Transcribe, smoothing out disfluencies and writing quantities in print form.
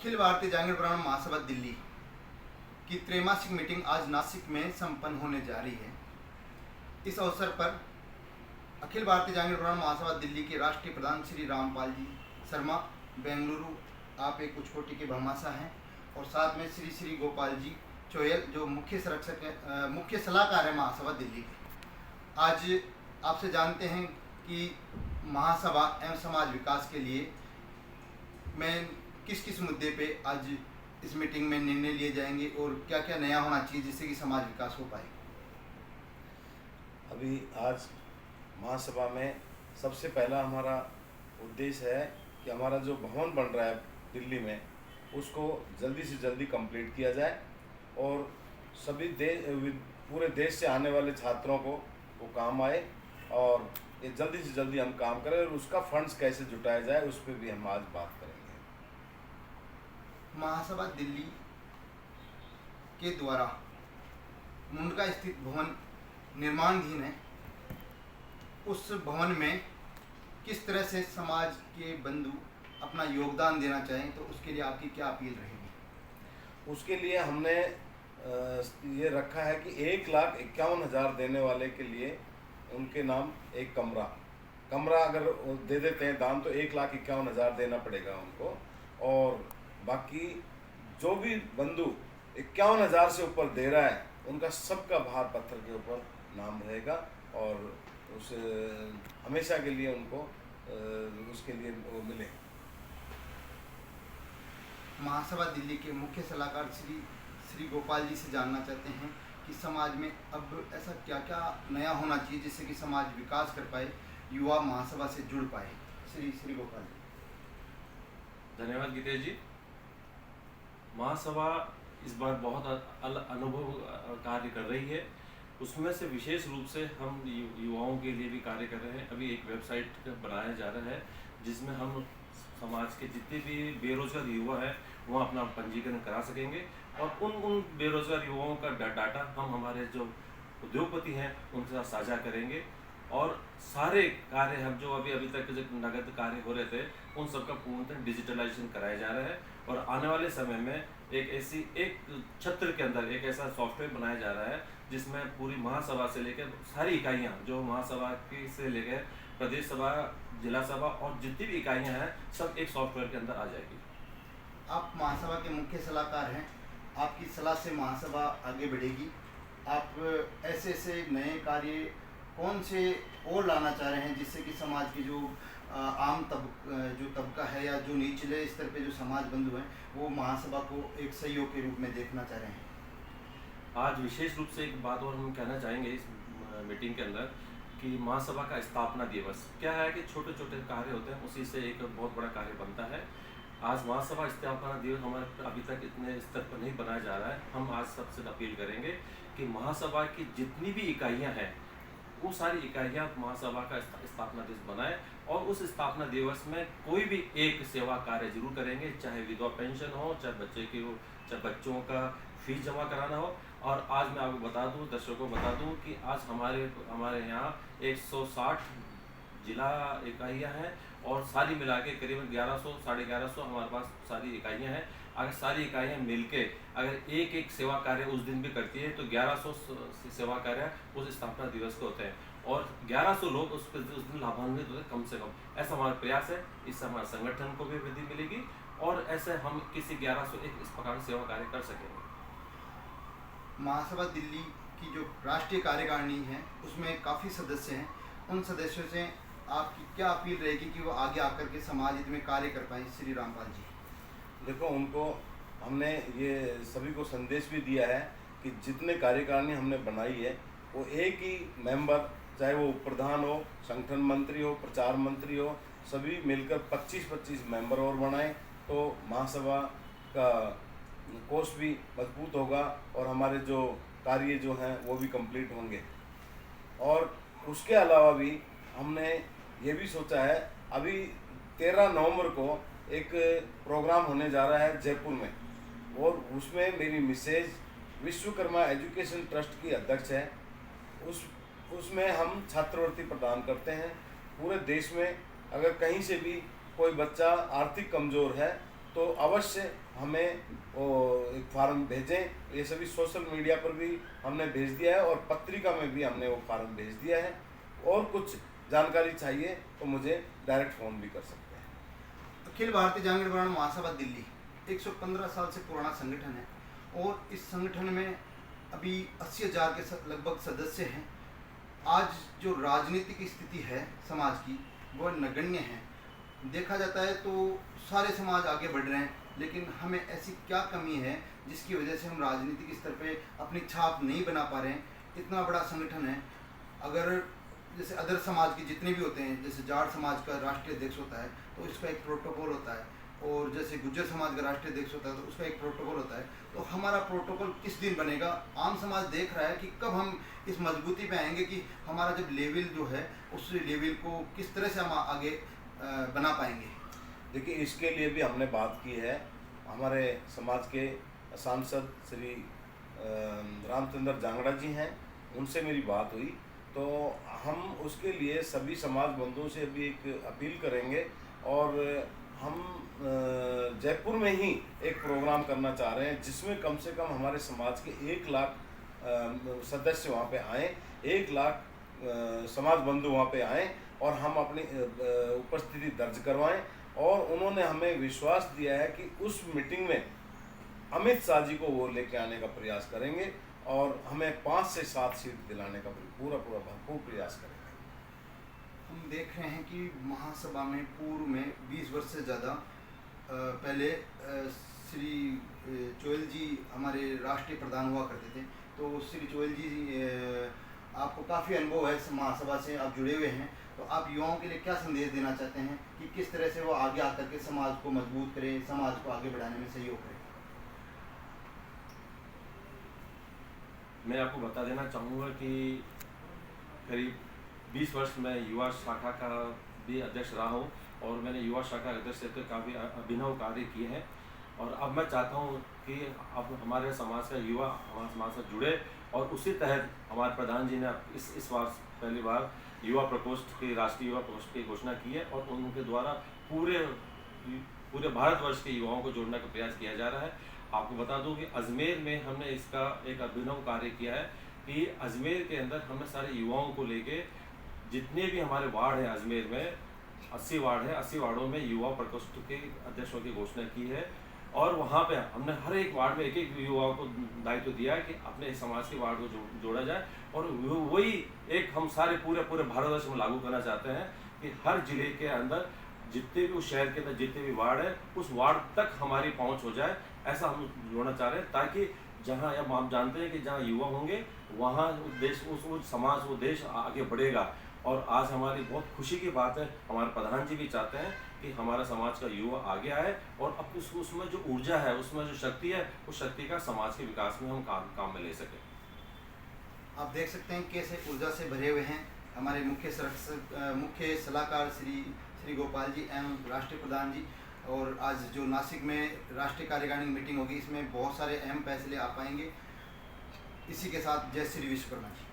अखिल भारतीय जागरण ब्राह्मण महासभा दिल्ली की त्रैमासिक मीटिंग आज नासिक में संपन्न होने जा रही है। इस अवसर पर अखिल भारतीय जागरण ब्राह्मण महासभा दिल्ली के राष्ट्रीय प्रधान श्री रामपाल जी शर्मा बेंगलुरु आप एक उच्चकोटि के भामाशाह हैं, और साथ में श्री गोपाल जी चोयल जो मुख्य सलाहकार है महासभा दिल्ली के। आज आपसे जानते हैं कि महासभा एवं समाज विकास के लिए मैं किस किस मुद्दे पे आज इस मीटिंग में निर्णय लिए जाएंगे और क्या क्या नया होना चाहिए जिससे कि समाज विकास हो पाए। अभी आज महासभा में सबसे पहला हमारा उद्देश्य है कि हमारा जो भवन बन रहा है दिल्ली में उसको जल्दी से जल्दी कंप्लीट किया जाए और सभी पूरे देश से आने वाले छात्रों को वो काम आए, और ये जल्दी से जल्दी हम काम करें और उसका फंड्स कैसे जुटाया जाए उस पर भी हम आज बात करेंगे। महासभा दिल्ली के द्वारा मुंडका स्थित भवन निर्माणाधीन है। उस भवन में किस तरह से समाज के बंधु अपना योगदान देना चाहें तो उसके लिए आपकी क्या अपील रहेगी? उसके लिए हमने ये रखा है कि 1,51,000 देने वाले के लिए उनके नाम एक कमरा अगर दे देते हैं दान तो 1,51,000 देना पड़ेगा उनको, और बाकी जो भी बंधु 51,000 से ऊपर दे रहा है उनका सबका भार पत्थर के ऊपर नाम रहेगा और उस हमेशा के लिए उनको उसके लिए वो मिले। महासभा दिल्ली के मुख्य सलाहकार श्री गोपाल जी से जानना चाहते हैं कि समाज में अब ऐसा क्या क्या नया होना चाहिए जिससे कि समाज विकास कर पाए, युवा महासभा से जुड़ पाए। श्री गोपाल जी। धन्यवाद गीतेश जी। महासभा इस बार बहुत अनुभव कार्य कर रही है, उसमें से विशेष रूप से हम युवाओं के लिए भी कार्य कर रहे हैं। अभी एक वेबसाइट बनाया जा रहा है जिसमें हम समाज के जितने भी बेरोजगार युवा हैं वह अपना पंजीकरण करा सकेंगे, और उन बेरोजगार युवाओं का डाटा हम हमारे जो उद्योगपति हैं उनके साथ साझा करेंगे, और सारे कार्य हम जो अभी तक जो नगद कार्य हो रहे थे उन सबका पूर्णतः डिजिटलाइजेशन कराया जा रहा है, और आने वाले समय में एक छत्र के अंदर एक ऐसा सॉफ्टवेयर बनाया जा रहा है जिसमें पूरी महासभा से लेकर सारी इकाइयाँ जो महासभा की से लेकर प्रदेश सभा, जिला सभा और जितनी भी इकाइयाँ हैं सब एक सॉफ्टवेयर के अंदर आ जाएगी। आप महासभा के मुख्य सलाहकार हैं, आपकी सलाह से महासभा आगे बढ़ेगी। आप ऐसे नए कार्य कौन से और लाना चाह रहे हैं जिससे कि समाज की जो आम तबका है या जो निचले स्तर पे जो समाज बंधु हैं वो महासभा को एक सहयोग के रूप में देखना चाह रहे हैं? आज विशेष रूप से एक बात और हम कहना चाहेंगे इस मीटिंग के अंदर कि महासभा का स्थापना दिवस क्या है कि छोटे छोटे कार्य होते हैं उसी से एक बहुत बड़ा कार्य बनता है। आज महासभा स्थापना दिवस हमारे अभी तक इतने स्तर पर नहीं बनाया जा रहा है। हम आज सबसे अपील करेंगे कि महासभा की जितनी भी इकाइयां हैं वो सारी इकाइयां महासभा का स्थापना दिवस बनाए, और उस स्थापना दिवस में कोई भी एक सेवा कार्य जरूर करेंगे, चाहे विधवा पेंशन हो, चाहे बच्चे की हो, चाहे बच्चों का फीस जमा कराना हो। और आज मैं आपको बता दूं, दर्शकों को बता दूं कि आज हमारे यहाँ 160 जिला इकाइयाँ हैं और सारी मिला के करीबन 1100 साढ़े 1100 हमारे पास सारी इकाइयाँ हैं। अगर सारी इकाइयाँ मिलके अगर एक सेवा कार्य उस दिन भी करती है तो 1100 सेवा कार्य उस स्थापना दिवस को होते हैं, और 1100 लोग उस दिन लाभान्वित होते हैं कम से कम। ऐसा हमारा प्रयास है, इससे हमारे संगठन को भी वृद्धि मिलेगी और ऐसे हम किसी 1101 इस प्रकार सेवा कार्य कर सकेंगे। महासभा दिल्ली की जो राष्ट्रीय कार्यकारिणी है उसमें काफ़ी सदस्य हैं, उन सदस्यों से आपकी क्या अपील रहेगी कि वो आगे आकर के समाज हित में कार्य कर पाए? श्री रामपाल जी। देखो, उनको हमने ये सभी को संदेश भी दिया है कि जितने कार्यकारिणी हमने बनाई है वो एक ही मेंबर, चाहे वो प्रधान हो, संगठन मंत्री हो, प्रचार मंत्री हो, सभी मिलकर 25-25 मेंबर और बनाएं तो महासभा का कोष भी मजबूत होगा और हमारे जो कार्य जो हैं वो भी कंप्लीट होंगे। और उसके अलावा भी हमने ये भी सोचा है, अभी 13 नवंबर को एक प्रोग्राम होने जा रहा है जयपुर में, और उसमें मेरी मिसेज विश्वकर्मा एजुकेशन ट्रस्ट की अध्यक्ष है। उसमें हम छात्रवृत्ति प्रदान करते हैं। पूरे देश में अगर कहीं से भी कोई बच्चा आर्थिक कमज़ोर है तो अवश्य हमें वो एक फार्म भेजें। ये सभी सोशल मीडिया पर भी हमने भेज दिया है और पत्रिका में भी हमने वो फार्म भेज दिया है। और कुछ जानकारी चाहिए तो मुझे डायरेक्ट फ़ोन भी कर सकते हैं। अखिल भारतीय जांगीर ब्राह्मण महासभा दिल्ली 115 साल से पुराना संगठन है और इस संगठन में अभी 80,000 के लगभग सदस्य हैं। आज जो राजनीतिक स्थिति है समाज की वह नगण्य है। देखा जाता है तो सारे समाज आगे बढ़ रहे हैं, लेकिन हमें ऐसी क्या कमी है जिसकी वजह से हम राजनीतिक स्तर पे अपनी छाप नहीं बना पा रहे हैं। इतना बड़ा संगठन है। अगर जैसे अदर समाज के जितने भी होते हैं, जैसे जाट समाज का राष्ट्रीय अध्यक्ष होता है तो इसका एक प्रोटोकॉल होता है, और जैसे गुज्जर समाज का राष्ट्रीय अध्यक्ष होता है तो उसका एक प्रोटोकॉल होता है। तो हमारा प्रोटोकॉल किस दिन बनेगा? आम समाज देख रहा है कि कब हम इस मजबूती पे आएंगे कि हमारा जब लेवल जो है उस लेवल को किस तरह से हम आगे बना पाएंगे। देखिए, इसके लिए भी हमने बात की है। हमारे समाज के सांसद श्री रामचंद्र जांगड़ा जी हैं, उनसे मेरी बात हुई तो हम उसके लिए सभी समाज बंधुओं से भी एक अपील करेंगे और हम जयपुर में ही एक प्रोग्राम करना चाह रहे हैं जिसमें कम से कम हमारे समाज के 1 लाख सदस्य वहाँ पे आएँ, 1 लाख समाज बंधु वहाँ पे आएँ और हम अपनी उपस्थिति दर्ज करवाएं। और उन्होंने हमें विश्वास दिया है कि उस मीटिंग में अमित शाह जी को वो लेके आने का प्रयास करेंगे और हमें 5 से 7 सीट दिलाने का पूरा भरपूर प्रयास करेंगे। हम देख रहे हैं कि महासभा में पूर्व में 20 वर्ष से ज़्यादा पहले श्री चोयल जी हमारे राष्ट्रीय प्रधान हुआ करते थे। तो श्री चोयल जी आपको काफ़ी अनुभव है महासभा से, आप जुड़े हुए हैं, तो आप युवाओं के लिए क्या संदेश देना चाहते हैं कि किस तरह से वो आगे आकर के समाज को मजबूत करें, समाज को आगे बढ़ाने में सहयोग करें? मैं आपको बता देना चाहूँगा कि करीब 20 वर्ष मैं युवा शाखा का भी अध्यक्ष रहा हूँ और मैंने युवा शाखा अध्यक्ष से काफ़ी अभिनव कार्य किए हैं। और अब मैं चाहता हूँ कि अब हमारे समाज का युवा हमारे समाज से जुड़े और उसी तहत हमारे प्रधान जी ने इस बार पहली बार युवा प्रकोष्ठ की राष्ट्रीय युवा प्रकोष्ठ की घोषणा की है और उनके द्वारा पूरे भारतवर्ष के युवाओं को जोड़ने का प्रयास किया जा रहा है। आपको बता दूं कि अजमेर में हमने इसका एक अभिनव कार्य किया है कि अजमेर के अंदर हमने सारे युवाओं को लेके जितने भी हमारे वार्ड हैं अजमेर में 80 वार्ड हैं, 80 वार्डों में युवा प्रकोष्ठ के अध्यक्षों की घोषणा की है और वहाँ पे हमने हर एक वार्ड में एक युवा को दायित्व दिया है कि अपने समाज के वार्ड को जोड़ा जाए और वही एक हम सारे पूरे भारतवर्ष में लागू करना चाहते हैं कि हर जिले के अंदर जितने भी उस शहर के अंदर जितने भी वार्ड है उस वार्ड तक हमारी पहुँच हो जाए, ऐसा हम जोड़ना चाह रहे हैं ताकि जहाँ अब हम जानते हैं कि जहाँ युवा होंगे वहाँ देश उस समाज वो देश आगे बढ़ेगा। और आज हमारी बहुत खुशी की बात है, हमारे प्रधान जी भी चाहते हैं कि हमारा समाज का युवा आगे आए और अब उसमें जो ऊर्जा है, उसमें जो शक्ति है, उस शक्ति का समाज के विकास में हम काम में ले सकें। आप देख सकते हैं कैसे ऊर्जा से भरे हुए हैं हमारे मुख्य सलाहकार श्री गोपाल जी एवं राष्ट्रीय प्रधान जी। और आज जो नासिक में राष्ट्रीय कार्यकारिणी मीटिंग होगी इसमें बहुत सारे अहम फैसले आ पाएंगे। इसी के साथ जय श्री विश्वकर्मा जी।